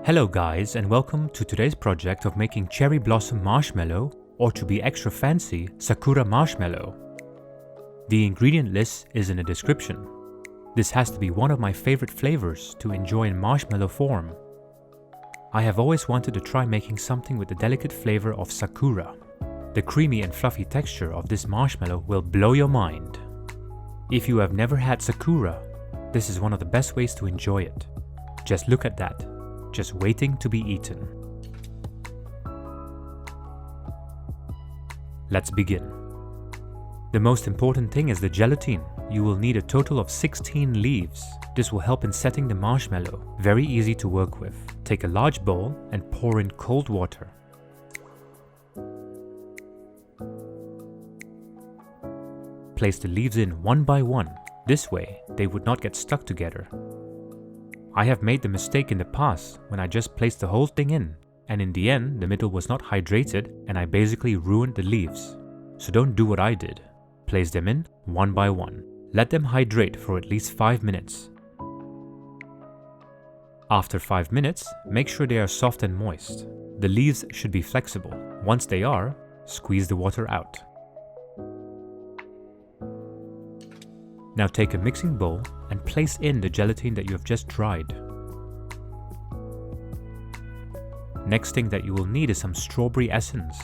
Hello guys, and welcome to today's project of making cherry blossom marshmallow, or to be extra fancy, Sakura marshmallow. The ingredient list is in the description. This has to be one of my favorite flavors to enjoy in marshmallow form. I have always wanted to try making something with the delicate flavor of Sakura. The creamy and fluffy texture of this marshmallow will blow your mind. If you have never had Sakura, this is one of the best ways to enjoy it. Just look at that, just waiting to be eaten. Let's begin. The most important thing is the gelatin. You will need a total of 16 leaves. This will help in setting the marshmallow. Very easy to work with. Take a large bowl and pour in cold water. Place the leaves in one by one. This way, they would not get stuck together. I have made the mistake in the past when I just placed the whole thing in, and in the end, the middle was not hydrated and I basically ruined the leaves. So don't do what I did. Place them in one by one. Let them hydrate for at least 5 minutes. After 5 minutes, make sure they are soft and moist. The leaves should be flexible. Once they are, squeeze the water out. Now take a mixing bowl and place in the gelatin that you have just dried. Next thing that you will need is some strawberry essence.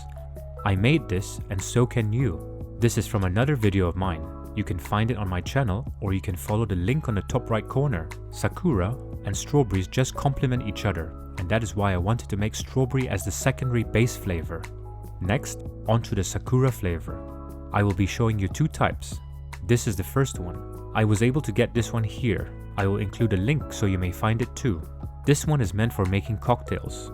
I made this and so can you. This is from another video of mine. You can find it on my channel or you can follow the link on the top right corner. Sakura and strawberries just complement each other, and that is why I wanted to make strawberry as the secondary base flavor. Next, onto the Sakura flavor. I will be showing you two types. This is the first one. I was able to get this one here. I will include a link so you may find it too. This one is meant for making cocktails.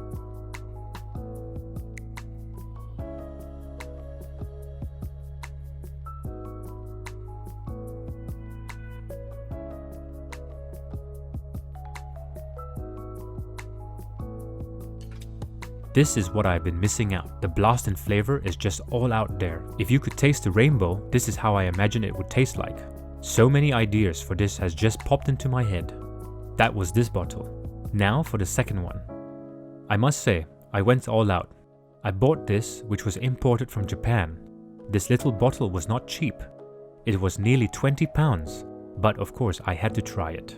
This is what I've been missing out. The blast in flavor is just all out there. If you could taste the rainbow, this is how I imagine it would taste like. So many ideas for this has just popped into my head. That was this bottle. Now for the second one. I must say, I went all out. I bought this, which was imported from Japan. This little bottle was not cheap. It was nearly £20, but of course I had to try it.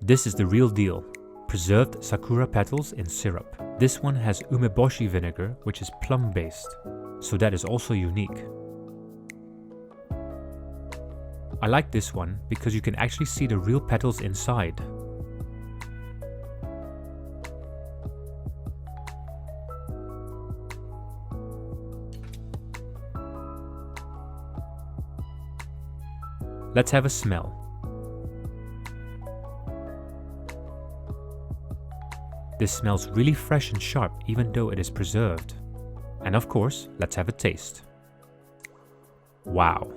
This is the real deal. Preserved Sakura petals in syrup. This one has umeboshi vinegar, which is plum based, so that is also unique. I like this one because you can actually see the real petals inside. Let's have a smell. This smells really fresh and sharp even though it is preserved. And of course, let's have a taste. Wow,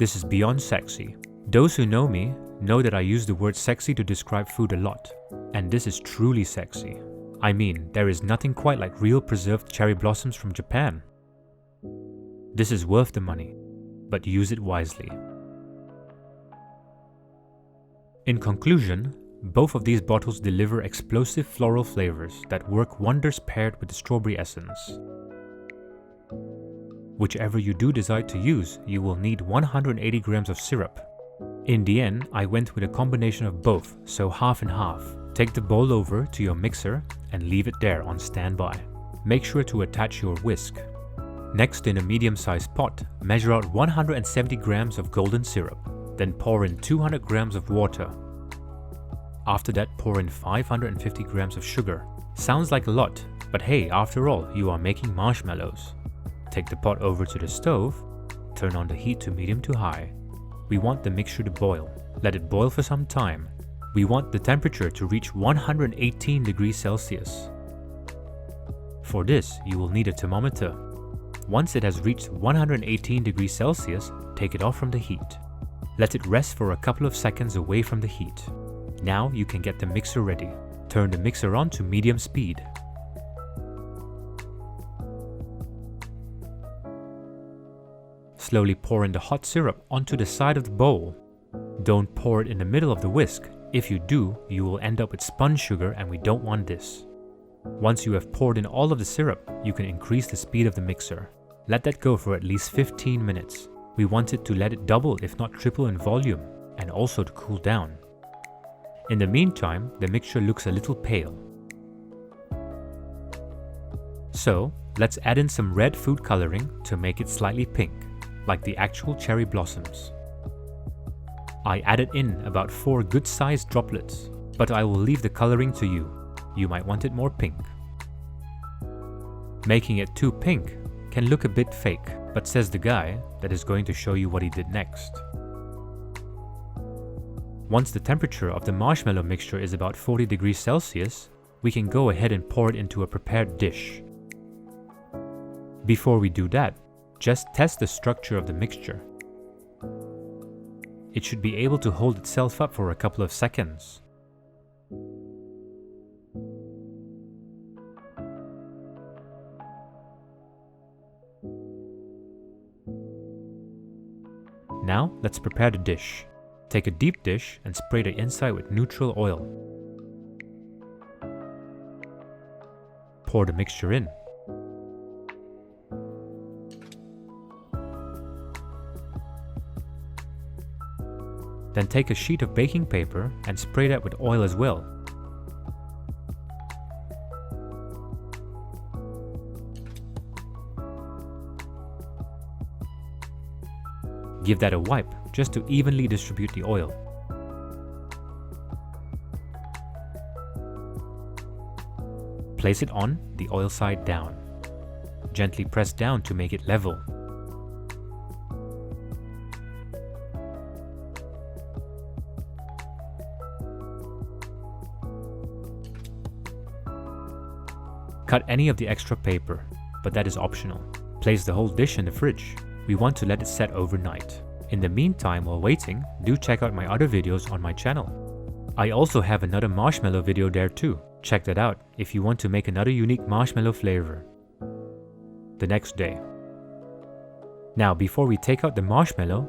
this is beyond sexy. Those who know me know that I use the word sexy to describe food a lot, and this is truly sexy. I mean, there is nothing quite like real preserved cherry blossoms from Japan. This is worth the money, but use it wisely. In conclusion, both of these bottles deliver explosive floral flavors that work wonders paired with the strawberry essence. Whichever you do decide to use, you will need 180 grams of syrup. In the end, I went with a combination of both, so half and half. Take the bowl over to your mixer and leave it there on standby. Make sure to attach your whisk. Next, in a medium-sized pot, measure out 170 grams of golden syrup. Then pour in 200 grams of water. After that, pour in 550 grams of sugar. Sounds like a lot, but hey, after all, you are making marshmallows. Take the pot over to the stove, turn on the heat to medium to high. We want the mixture to boil. Let it boil for some time. We want the temperature to reach 118 degrees Celsius. For this, you will need a thermometer. Once it has reached 118 degrees Celsius, take it off from the heat. Let it rest for a couple of seconds away from the heat. Now you can get the mixer ready. Turn the mixer on to medium speed. Slowly pour in the hot syrup onto the side of the bowl. Don't pour it in the middle of the whisk. If you do, you will end up with spun sugar and we don't want this. Once you have poured in all of the syrup, you can increase the speed of the mixer. Let that go for at least 15 minutes. We want it to let it double if not triple in volume, and also to cool down. In the meantime, the mixture looks a little pale. So, let's add in some red food coloring to make it slightly pink, like the actual cherry blossoms. I added in about 4 good-sized droplets, but I will leave the coloring to you. You might want it more pink. Making it too pink can look a bit fake, but says the guy that is going to show you what he did next. Once the temperature of the marshmallow mixture is about 40 degrees Celsius, we can go ahead and pour it into a prepared dish. Before we do that, just test the structure of the mixture. It should be able to hold itself up for a couple of seconds. Now, let's prepare the dish. Take a deep dish and spray the inside with neutral oil. Pour the mixture in. Then take a sheet of baking paper and spray that with oil as well. Give that a wipe just to evenly distribute the oil. Place it on the oil side down. Gently press down to make it level. Cut any of the extra paper, but that is optional. Place the whole dish in the fridge. We want to let it set overnight. In the meantime, while waiting, do check out my other videos on my channel. I also have another marshmallow video there too. Check that out if you want to make another unique marshmallow flavor. The next day. Now, before we take out the marshmallow,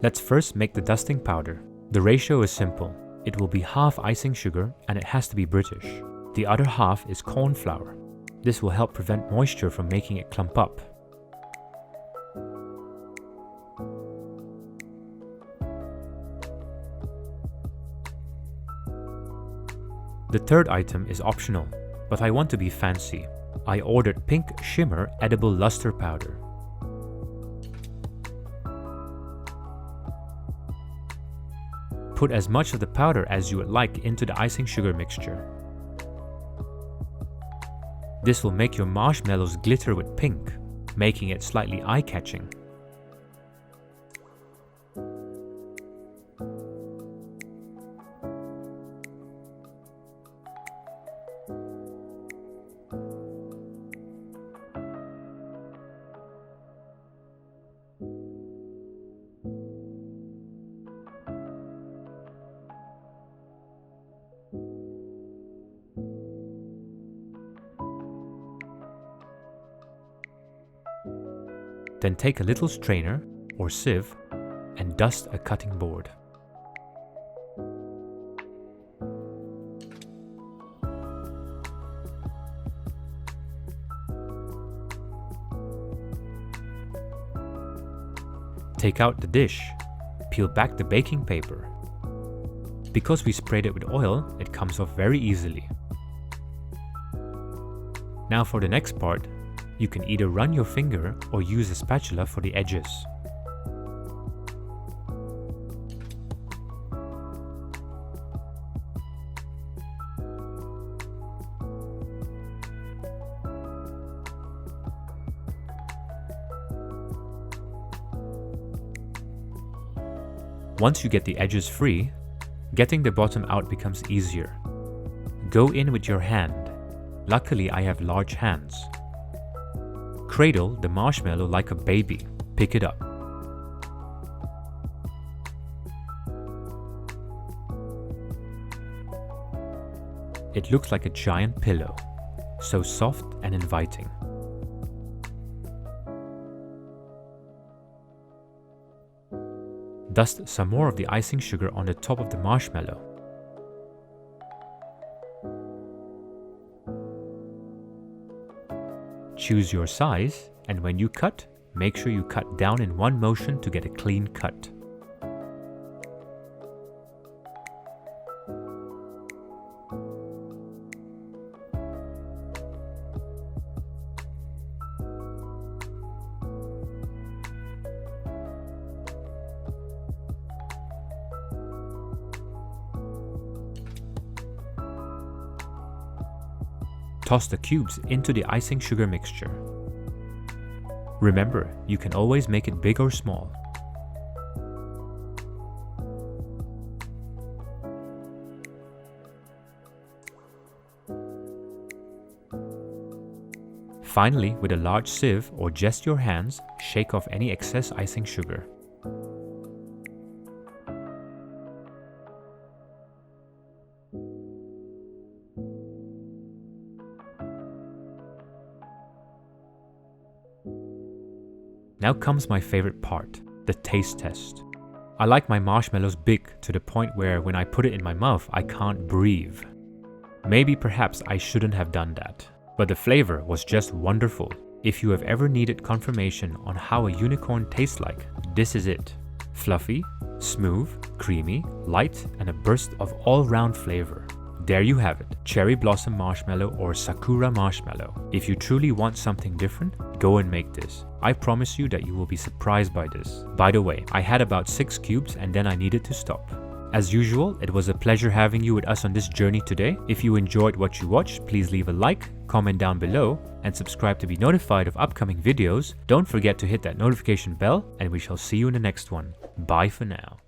let's first make the dusting powder. The ratio is simple. It will be half icing sugar and it has to be British. The other half is corn flour. This will help prevent moisture from making it clump up. The third item is optional, but I want to be fancy. I ordered pink shimmer edible Lustre powder. Put as much of the powder as you would like into the icing sugar mixture. This will make your marshmallows glitter with pink, making it slightly eye-catching. Then take a little strainer or sieve and dust a cutting board. Take out the dish, peel back the baking paper. Because we sprayed it with oil, it comes off very easily. Now for the next part, you can either run your finger or use a spatula for the edges. Once you get the edges free, getting the bottom out becomes easier. Go in with your hand. Luckily, I have large hands. Cradle the marshmallow like a baby. Pick it up. It looks like a giant pillow, so soft and inviting. Dust some more of the icing sugar on the top of the marshmallow. Choose your size, and when you cut, make sure you cut down in one motion to get a clean cut. Toss the cubes into the icing sugar mixture. Remember, you can always make it big or small. Finally, with a large sieve or just your hands, shake off any excess icing sugar. Now comes my favorite part, the taste test. I like my marshmallows big to the point where when I put it in my mouth, I can't breathe. Maybe perhaps I shouldn't have done that, but the flavor was just wonderful. If you have ever needed confirmation on how a unicorn tastes like, this is it. Fluffy, smooth, creamy, light, and a burst of all-round flavor. There you have it, cherry blossom marshmallow or Sakura marshmallow. If you truly want something different, go and make this. I promise you that you will be surprised by this. By the way, I had about 6 cubes and then I needed to stop. As usual, it was a pleasure having you with us on this journey today. If you enjoyed what you watched, please leave a like, comment down below, and subscribe to be notified of upcoming videos. Don't forget to hit that notification bell, and we shall see you in the next one. Bye for now.